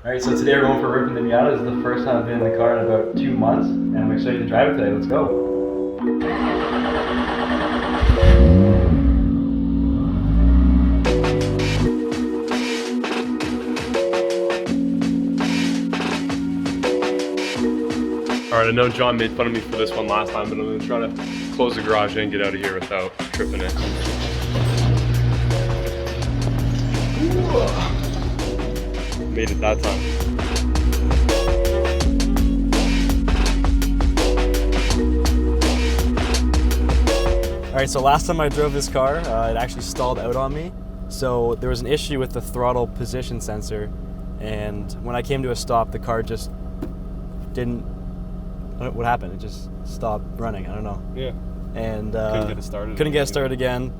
Alright, so today we're going for a rip in the Miata. This is the first time I've been in the car in about 2 months, and I'm excited to drive it today. Let's go. Alright, I know John made fun of me for this one last time, but I'm going to try to close the garage and get out of here without tripping it. Ooh. Made it that time. Alright, so last time I drove this car, it actually stalled out on me. So there was an issue with the throttle position sensor, and when I came to a stop, the car just didn't, I don't know what happened, it just stopped running, I don't know. Yeah. And couldn't get it started. Couldn't get it started again.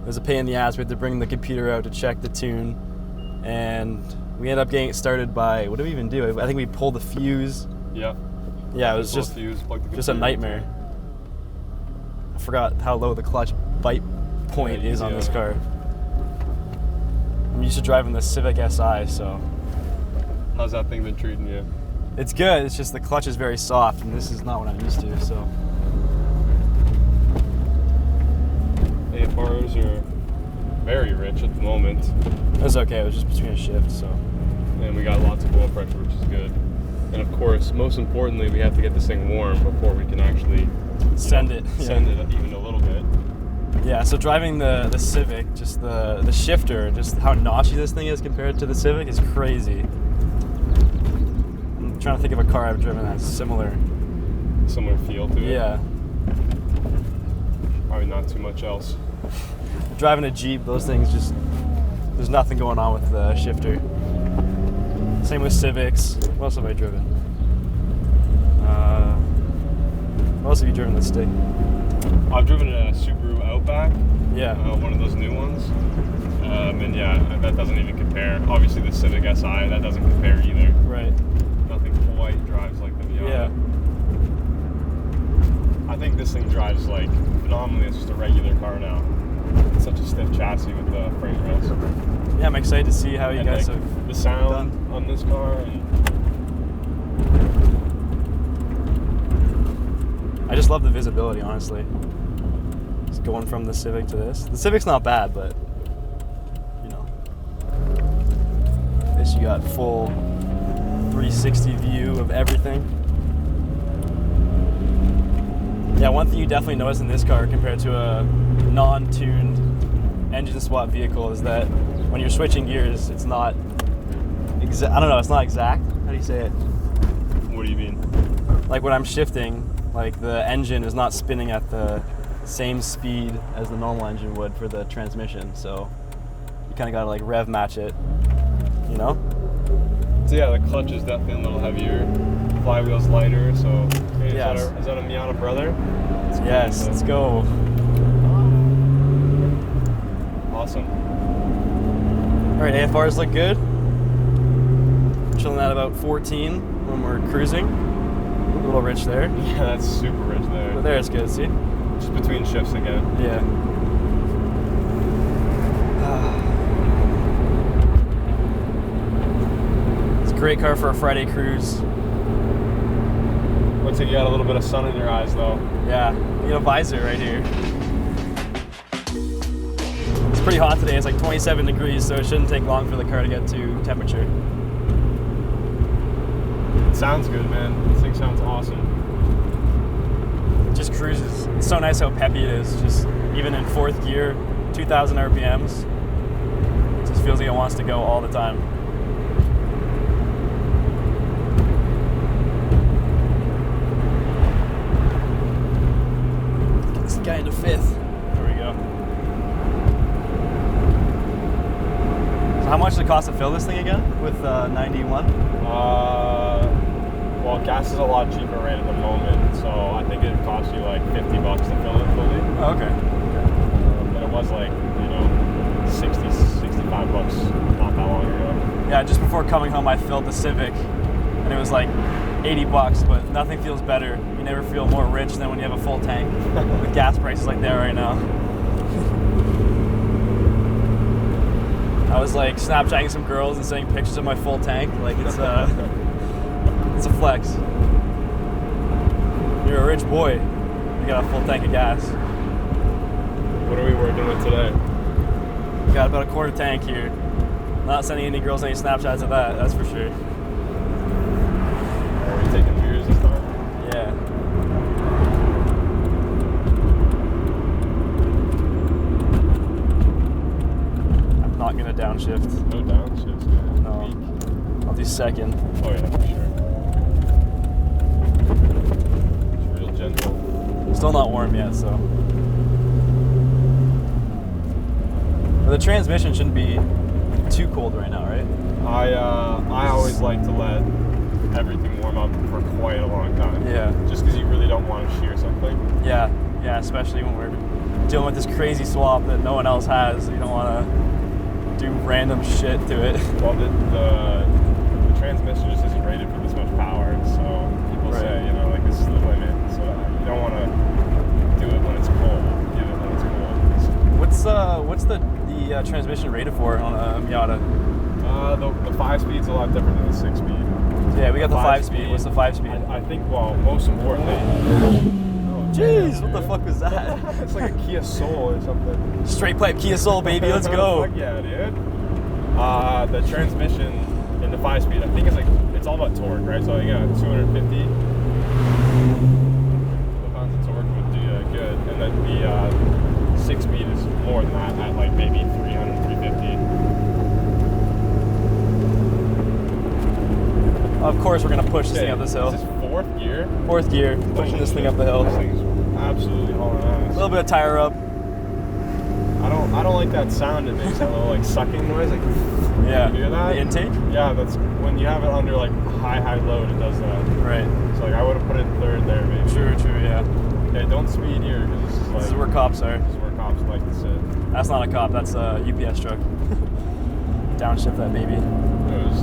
It was a pain in the ass. We had to bring the computer out to check the tune, and we ended up getting it started by, what did we even do? I think we pulled the fuse. Yeah. Yeah, it was just a nightmare. I forgot how low the clutch bite point is on this car. I'm used to driving the Civic Si, so. How's that thing been treating you? It's good, it's just the clutch is very soft, and this is not what I'm used to, so. AFRs are very rich at the moment. It was okay, it was just between a shift, so. And we got lots of oil pressure, which is good. And of course, most importantly, we have to get this thing warm before we can actually send it even a little bit. Yeah, so driving the Civic, just the shifter, just how notchy this thing is compared to the Civic is crazy. I'm trying to think of a car I've driven that's similar Feel to it? Yeah. Probably not too much else. Driving a Jeep, those things just, there's nothing going on with the shifter. Same with Civics. What else have I driven? What else have you driven this stick? I've driven a Subaru Outback. Yeah. One of those new ones. And yeah, that doesn't even compare. Obviously the Civic Si, that doesn't compare either. Right. Nothing quite drives like the Miata. Yeah. I think this thing drives like phenomenally. It's just a regular car now. It's such a stiff chassis with the frame rails. Yeah, I'm excited to see how you guys have the sound done on this car. And I just love the visibility, honestly. Just going from the Civic to this. The Civic's not bad, but you know, this you got full 360 view of everything. Yeah, one thing you definitely notice in this car compared to a non-tuned engine swap vehicle is that when you're switching gears, it's not exact. I don't know, it's not exact. How do you say it? what do you mean? Like when I'm shifting, like the engine is not spinning at the same speed as the normal engine would for the transmission. So you kind of got to like rev match it, you know? So yeah, the clutch is definitely a little heavier. Flywheel's lighter, so hey, Yes. Is that a Miata brother? Yes, let's go. Awesome. All right, AFRs look good. Chilling at about 14 when we're cruising. A little rich there. Yeah, that's super rich there. But there it's good, see? Just between shifts again. Yeah. It's a great car for a Friday cruise. Looks like you got a little bit of sun in your eyes though. Yeah, you know, visor right here. It's pretty hot today, it's like 27 degrees, so it shouldn't take long for the car to get to temperature. It sounds good, man. This thing sounds awesome. It just cruises. It's so nice how peppy it is, just even in 4th gear, 2,000 RPMs. It just feels like it wants to go all the time. Get this guy into 5th. There we go. So how much does it cost to fill this thing again with 91? Well, gas is a lot cheaper right at the moment, so I think it costs you like $50 to fill it fully. Oh, okay. But it was like, you know, 60, 65 bucks not that long ago. Yeah, just before coming home, I filled the Civic, and it was like 80 bucks, but nothing feels better. You never feel more rich than when you have a full tank with gas prices like they are right now. I was like Snapchatting some girls and sending pictures of my full tank. Like it's a flex. You're a rich boy. You got a full tank of gas. What are we working with today? We got about a quarter tank here. Not sending any girls any Snapchats of that. That's for sure. Are we taking beers this time? Yeah. I'm not gonna downshift. No downshifts, man. No. Weak. I'll do second. Oh yeah, for sure. It's real gentle. Still not warm yet, so. But the transmission shouldn't be too cold right now, right? I always like to let everything warm up for quite a long time. Yeah. Just because you really don't want to shear something. Yeah, especially when we're dealing with this crazy swap that no one else has. You don't want to do random shit to it. Well, the transmission just isn't rated for this much power, so people say, you know, like this is the limit. So you don't want to do it when it's cold. Give it when it's cold. What's the transmission rated for on a Miata? The 5-speed's a lot different than the 6-speed. So yeah, we got the 5-speed. What's the 5-speed? I think, well, most importantly. Jeez, what the fuck was that? It's like a Kia Soul or something. Straight pipe Kia Soul, baby. Let's go. Fuck yeah, dude. The transmission in the 5-speed, I think it's all about torque, right? So you got 250 pounds of torque would do good, and then the 6-speed is more than that, at like maybe 300, 350. Of course, we're gonna push this thing up this hill. This is 4th gear. 4th gear, pushing this thing up the hill. This thing's absolutely hauling A ass. little bit of tire up. I don't like that sound it makes, that little like sucking noise. Like, Yeah. you hear that? The intake? Yeah, that's when you have it under like high load, it does that. Right. So like I would have put it in 3rd there, maybe. True, yeah. Okay, don't speed here because this is like. This is where cops are. This is where cops like to sit. That's not a cop, that's a UPS truck. Downshift that baby. It was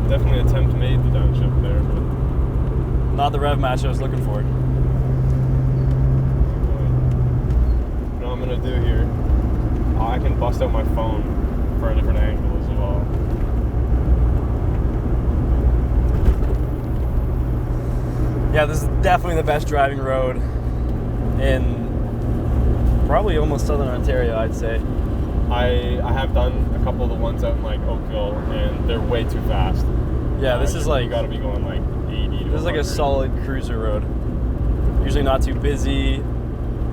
definitely an attempt made to downshift there, but. Not the rev match I was looking for. What I'm gonna do here, I can bust out my phone for a different angle as well. Yeah, this is definitely the best driving road in probably almost southern Ontario, I'd say. I have done a couple of the ones out in like Oakville, and they're way too fast. Yeah, this is like. You gotta be going like 80 to This is like a 100. solid cruiser road. Usually not too busy.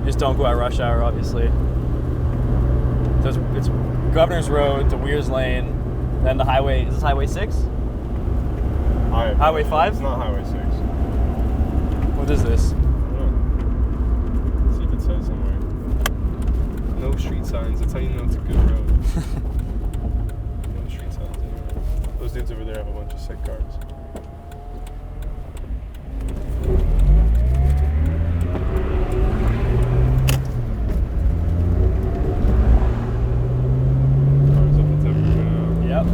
Just don't go at rush hour, obviously. So it's Governor's Road to Weir's Lane, then the highway. Is this Highway 6? Highway 5? It's not Highway 6. What is this? I don't know. Let's see if it says somewhere. No street signs. That's how you know it's a good road. No street signs anywhere. Those dudes over there have a bunch of sick cars. Cars up the temperature now. Yep.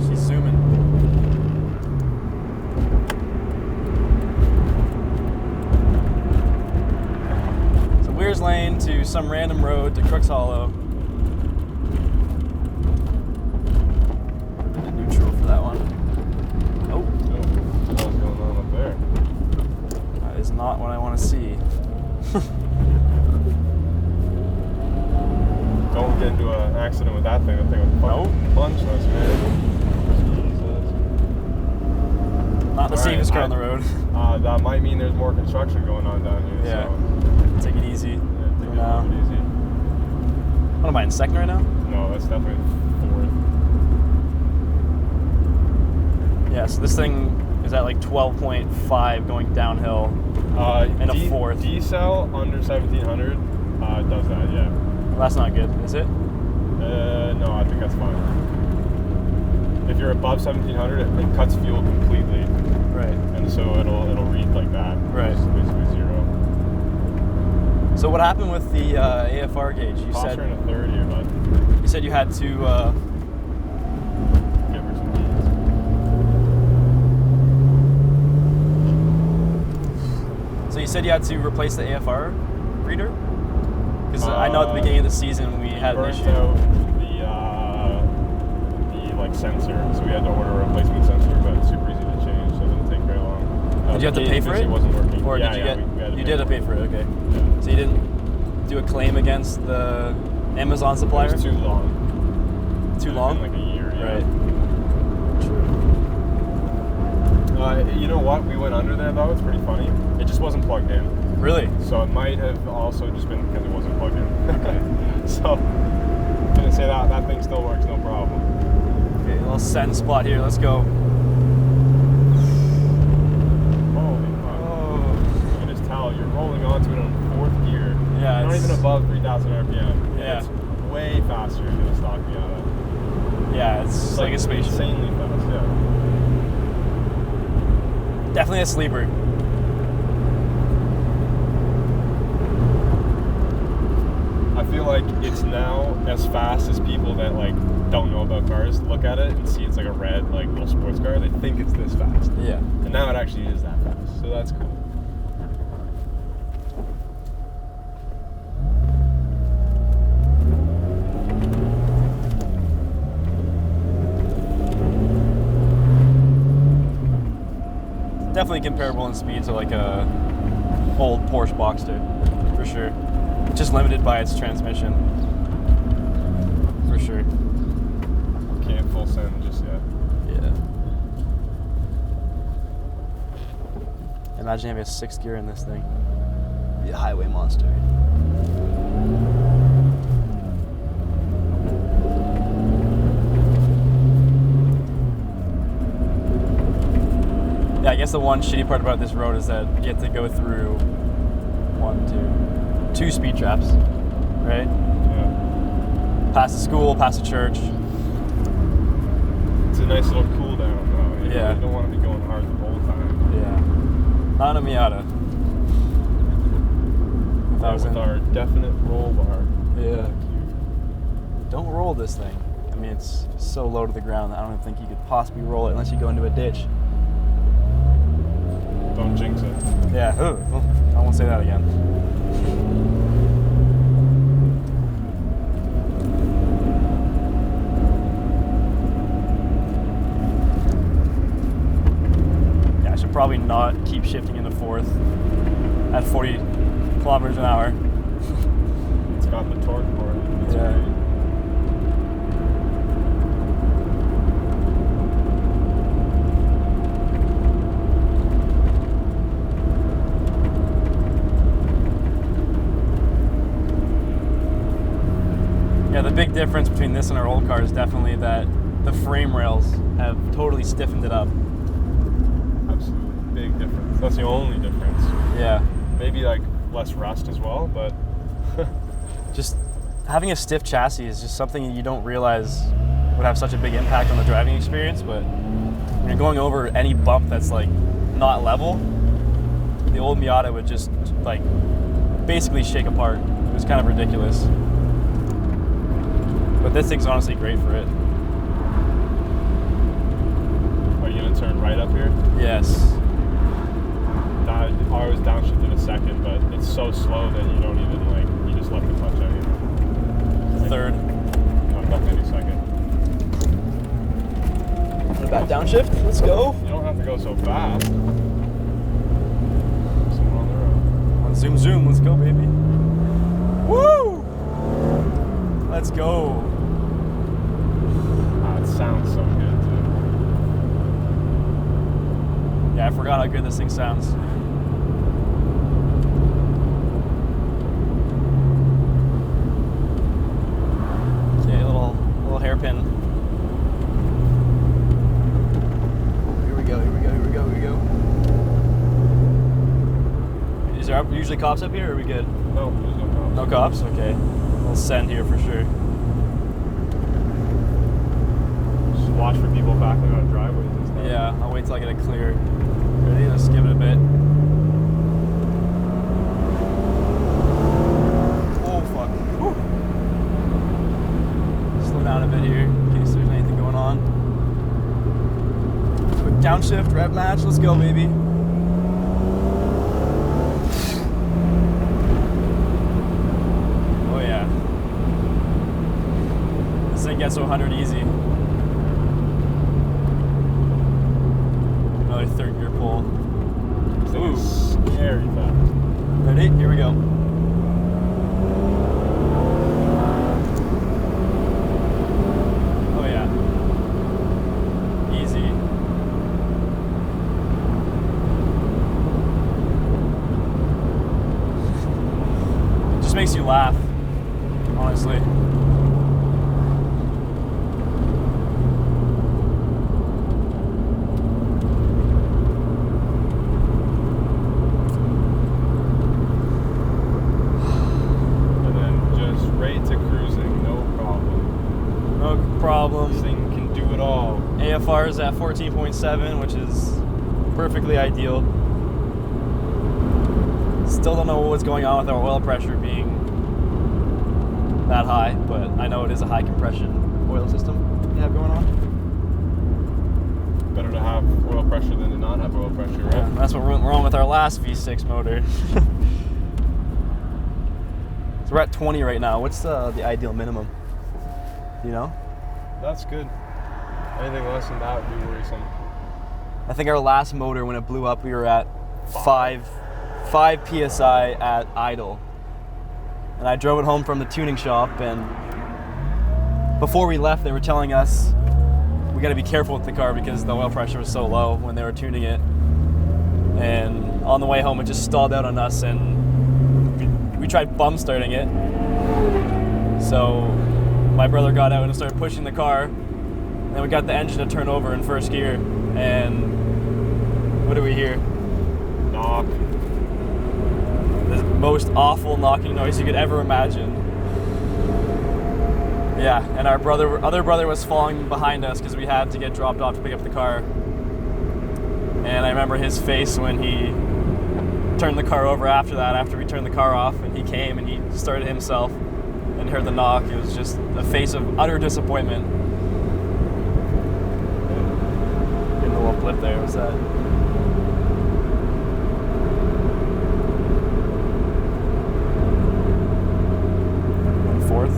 She's zooming. So Weir's Lane to some random road to Crooks Hollow. Neutral for that one. Oh, What the hell's going on up there? that is not what I want to see. Don't get into an accident with that thing. That thing would fucking punch us, man. Jesus. Not the safest car on the road. That might mean there's more construction going on down here. Yeah. So, Take it easy. yeah, take it No. easy. What am I in second right now? No, that's definitely 4th. Yeah, so this thing is at like 12.5 going downhill. And a 4th. D-cell under 1700 does that, yeah. Well, that's not good, is it? No, I think that's fine. If you're above 1700, it cuts fuel completely, Right. and so it'll read like that. Right. It's basically 0. So what happened with the AFR gauge? You Toss said her in a 3rd here, bud. you said you had to. Give her some keys. So you said you had to replace the AFR reader. Because I know at the beginning of the season we had an burnt issue. out the like sensor, so we had to order a replacement sensor, but it's super easy to change, so it didn't take very long. Did you have to pay for it? It wasn't working. Or yeah, did you yeah, get? we had to You pay did have to pay for it. Okay. Yeah. So you didn't do a claim against the Amazon supplier? It was too long. Too It long? had been like a year. Yeah. Right. True. You know what? We went under there though. It's pretty funny. It just wasn't plugged in. Really? So it might have also just been because it wasn't plugged in. So I'm gonna say that thing still works, no problem. Okay, a little send spot here. Let's go. Holy fuck. Oh. You can just tell you're rolling onto it on 4th gear. Yeah. Not It's, even above 3,000 RPM. Yeah. It's way faster than a stock Miata. yeah, it's like a spaceship. Insanely fast, yeah. Definitely a sleeper. I feel like it's now as fast as people that like don't know about cars look at it and see it's like a red like little sports car. They think it's this fast, Yeah. and now it actually is that fast. So that's cool. Definitely comparable in speed to like a old Porsche Boxster, for sure. Just limited by its transmission, for sure. Can't full send just yet. Yeah. Imagine having a 6th gear in this thing. Be a highway monster. Yeah, I guess the one shitty part about this road is that you have to go through 2 speed traps, right? Yeah. Past the school, past the church. It's a nice little cool down though. You Yeah. really don't want to be going hard the whole time. Yeah. Not a Miata. With our definite roll bar. Yeah. Don't roll this thing. I mean, it's so low to the ground that I don't even think you could possibly roll it unless you go into a ditch. Don't jinx it. Yeah. Ugh. I won't say that again. Yeah, I should probably not keep shifting into 4th at 40 kilometers an hour. It's got the torque for it. It's Yeah. great. Yeah, the big difference between this and our old car is definitely that the frame rails have totally stiffened it up. Absolutely. Big difference. That's the only difference. Yeah. Maybe like less rust as well, but Just having a stiff chassis is just something you don't realize would have such a big impact on the driving experience, but when you're going over any bump that's like not level, the old Miata would just like basically shake apart. It was kind of ridiculous. But this thing's honestly great for it. are you gonna turn right up here? Yes. I was downshifted a second, but it's so slow that you don't even like, you just let the clutch out. Like, 3rd. No, definitely 2nd. Back downshift. Let's go. You don't have to go so fast. Someone on the road. On zoom zoom. Let's go, baby. Woo! Let's go. Ah, it sounds so good too. Yeah, I forgot how good this thing sounds. Okay, little hairpin. Here we go. Is there usually cops up here, or are we good? No, there's no cops. No cops? Okay. We'll send here for sure. Just watch for people backing out of driveways and stuff. Yeah, I'll wait till I get it clear. Ready? Let's give it a bit. Oh, fuck. Whew. Slow down a bit here in case there's anything going on. Quick downshift, rev match. Let's go, baby. gets to 100 easy. Another third gear pull. Ooh, scary fast. Ready? Here we go. Oh yeah. Easy. It just makes you laugh, honestly. Problem. This thing can do it all. AFR is at 14.7, which is perfectly ideal. Still don't know what's going on with our oil pressure being that high, but I know it is a high compression oil system we have going on. Better to have oil pressure than to not have oil pressure, right? Yeah, that's what we're on with our last V6 motor. So we're at 20 right now. What's the ideal minimum? Do you know? That's good. Anything less than that would be worrisome. I think our last motor, when it blew up, we were at 5 PSI at idle. And I drove it home from the tuning shop, and before we left, they were telling us we got to be careful with the car because the oil pressure was so low when they were tuning it. And on the way home, it just stalled out on us, and we tried bum starting it. So my brother got out and started pushing the car, and then we got the engine to turn over in first gear, and what do we hear? Knock. The most awful knocking noise you could ever imagine. Yeah, and our other brother was falling behind us because we had to get dropped off to pick up the car. And I remember his face when he turned the car over after that, after we turned the car off, and he came and he started himself and heard the knock. It was just a face of utter disappointment. In the little blip there, what's that? Fourth.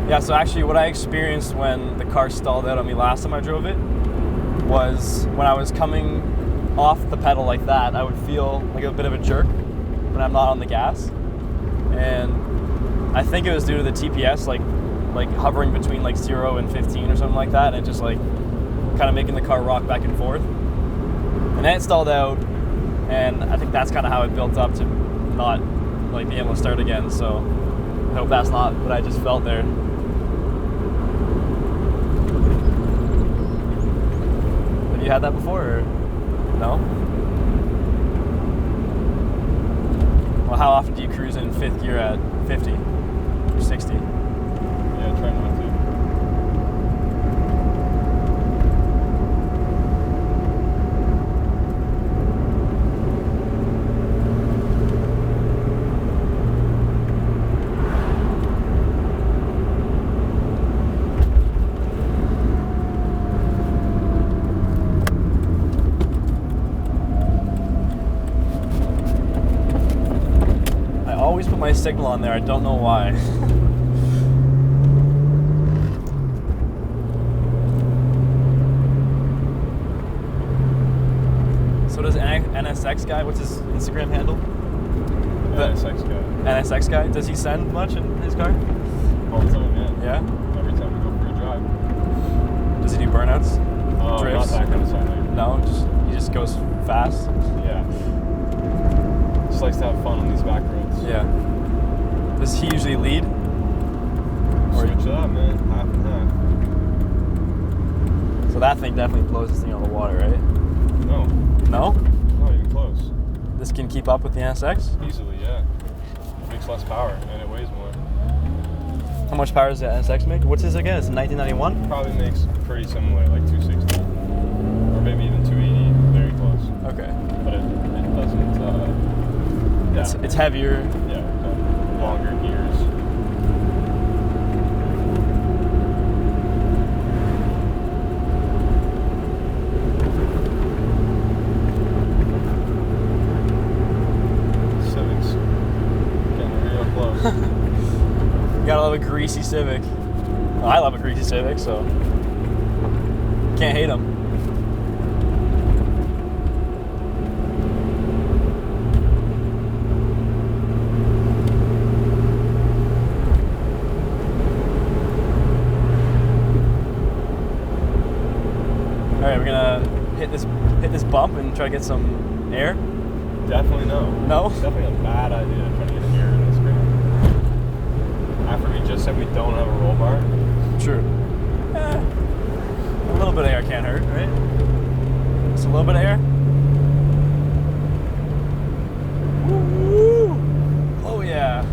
Yeah, so actually what I experienced when the car stalled out on me last time I drove it was when I was coming off the pedal like that, I would feel like a bit of a jerk when I'm not on the gas. And I think it was due to the TPS, like hovering between like 0 and 15 or something like that, and just like kind of making the car rock back and forth. And then it stalled out, and I think that's kind of how it built up to not like be able to start again. So I hope that's not what I just felt there. Have you had that before, or no? Well, how often do you cruise in fifth gear at 50 or 60? Yeah, try not to. Always put my signal on there. I don't know why. So does NSX guy, what's his Instagram handle? NSX guy. NSX guy, does he send much in his car? All the time, yeah. Yeah? Every time we go for a drive. Does he do burnouts? Oh, Drifts? not that kind of stuff. No, he just goes fast? Yeah. Just likes to have fun on these back roads. Yeah. Does he usually lead? Switch it up, man. Half and half. So that thing definitely blows this thing on the water, right? No. No? Not even close. This can keep up with the NSX? Easily, yeah. It makes less power and it weighs more. How much power does the NSX make? What's this again? It's 1991? Probably makes pretty similar, like 260. Or maybe even 280. Very close. Okay. But it doesn't, yeah. It's heavier. Yeah, longer gears. Civic's Gotta love a greasy Civic. Well, I love a greasy Civic, so can't hate them. All right, we're gonna hit this bump and try to get some air. Definitely no. No? It's definitely a bad idea to try to get air in this ground. After we just said we don't have a roll bar. True. A little bit of air can't hurt, right? Just a little bit of air. Woo! Oh yeah.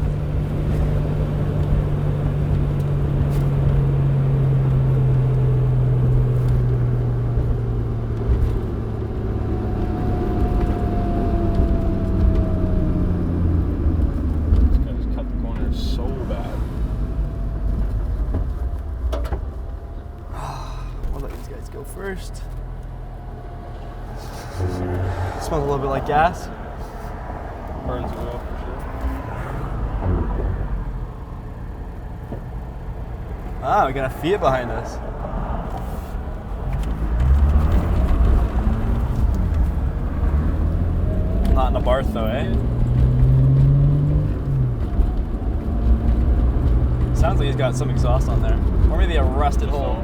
First. Smells a little bit like gas. Burns the wheel for sure. Ah, we got a Fiat behind us. Not in a Barth though, eh? Sounds like he's got some exhaust on there. Or maybe a rusted hole.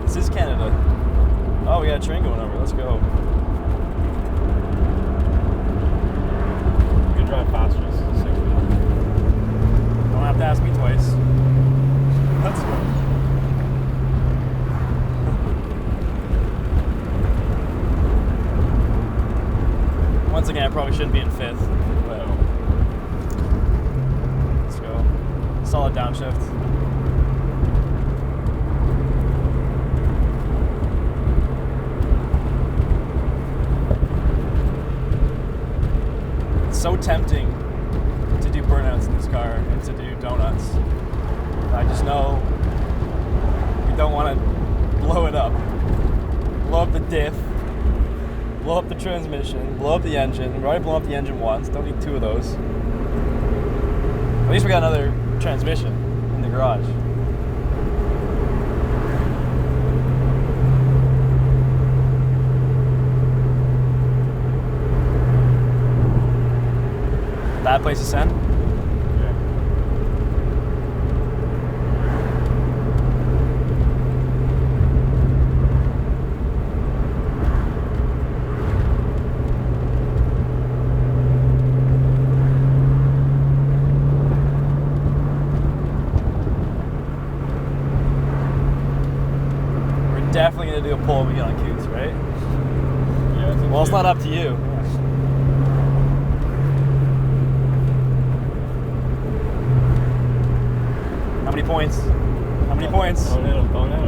This is Canada. Oh, we got a train going over. Let's go. You can drive faster. Don't have to ask me twice. Let's go. Once again, I probably shouldn't be in fifth. But let's go. Solid downshift. So tempting to do burnouts in this car and to do donuts. I just know we don't want to blow it up. Blow up the diff, blow up the transmission, blow up the engine. We've already blown up the engine once, don't need two of those. At least we got another transmission in the garage. Bad place to send? Yeah. We're definitely going to do a pull when we get on Coots, right? Yeah. Well, it's not up to you. How many points? How many points? Don't hit him. Don't hit him.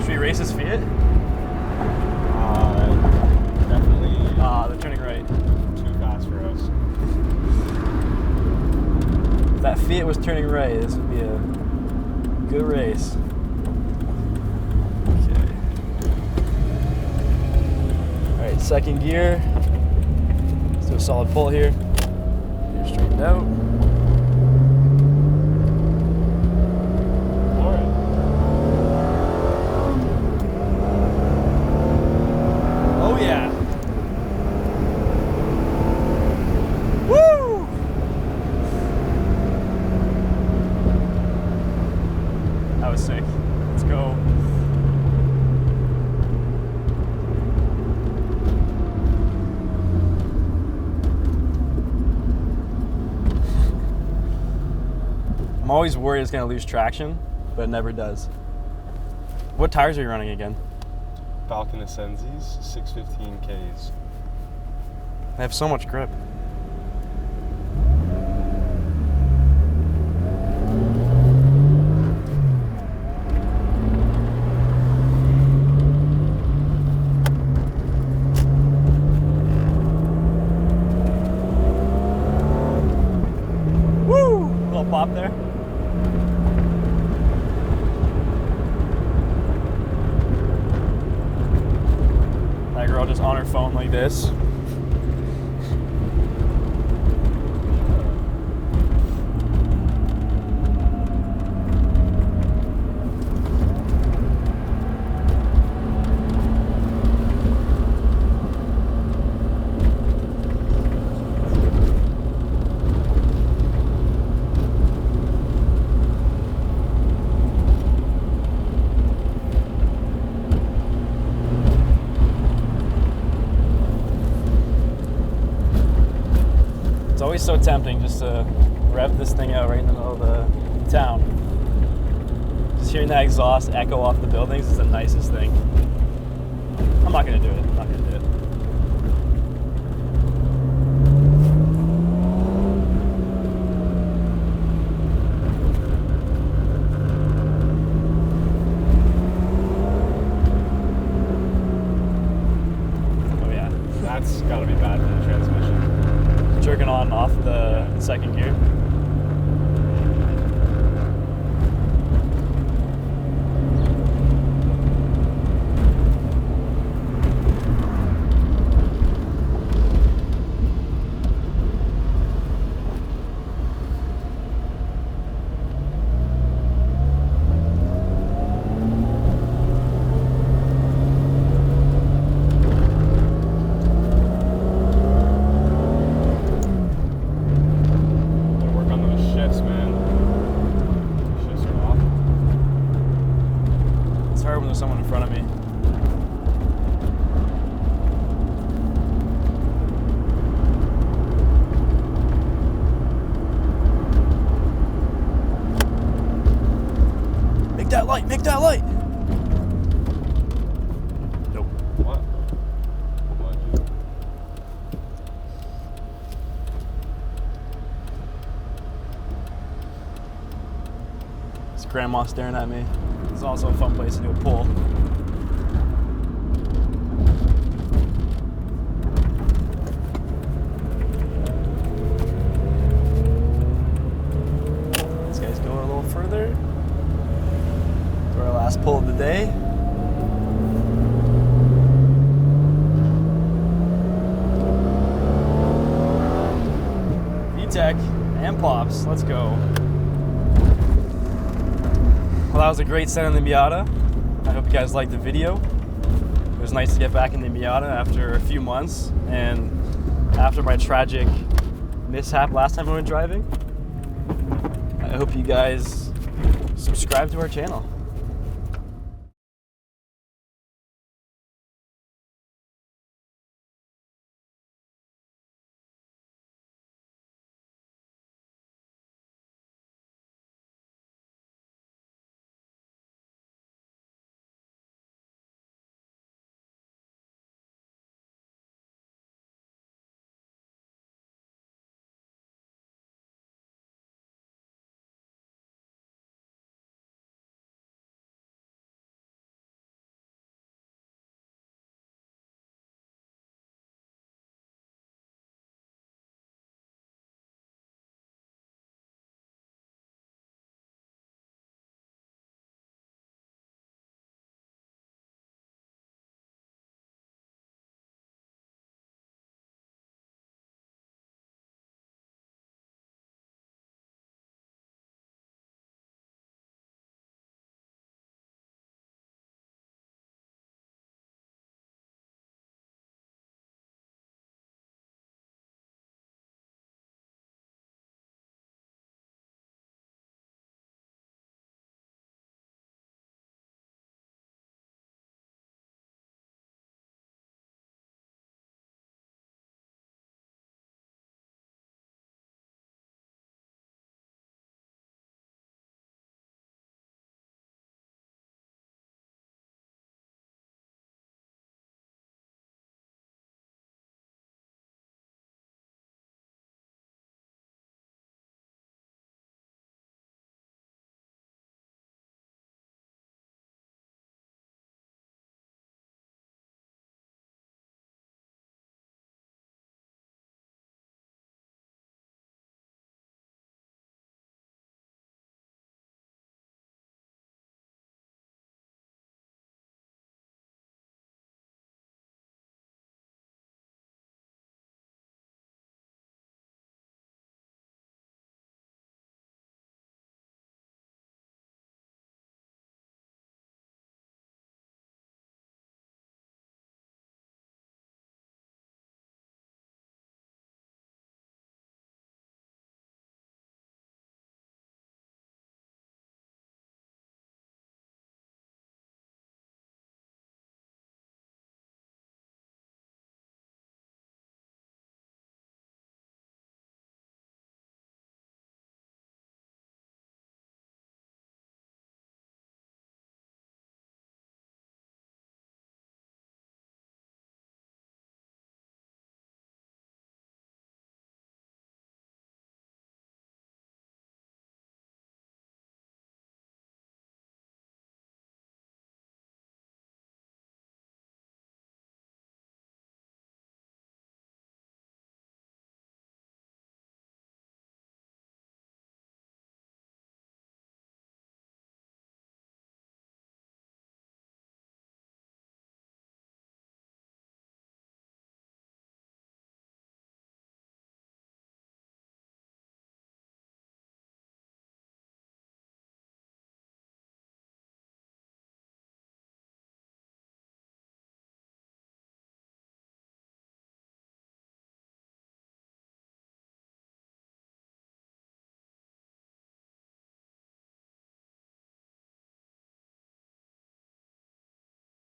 Should we race this Fiat? Definitely. They're turning right. Too fast for us. If that Fiat was turning right, this would be a good race. Okay. Alright, second gear. Let's do a solid pull here. Gear straightened out. Oh yeah. Woo! That was sick. Let's go. I'm always worried it's gonna lose traction, but it never does. What tires are you running again? Falcon Ascenzi's 615Ks. They have so much grip. girl just on her phone like this. It's always so tempting just to rev this thing out right in the middle of the town. Just hearing that exhaust echo off the buildings is the nicest thing. I'm not gonna do it. I'm not gonna do it. Oh yeah. That's gotta be bad for the transmission. Jerking on and off the second gear. When there's someone in front of me. Make that light, make that light. Nope. What? What'd you do? It's grandma staring at me. It's also a fun place to do a pull. This guy's going a little further. For our last pull of the day. V-Tech and Pops, let's go. Well, that was a great set on the Miata. I hope you guys liked the video. It was nice to get back in the Miata after a few months and after my tragic mishap last time I went driving. I hope you guys subscribe to our channel.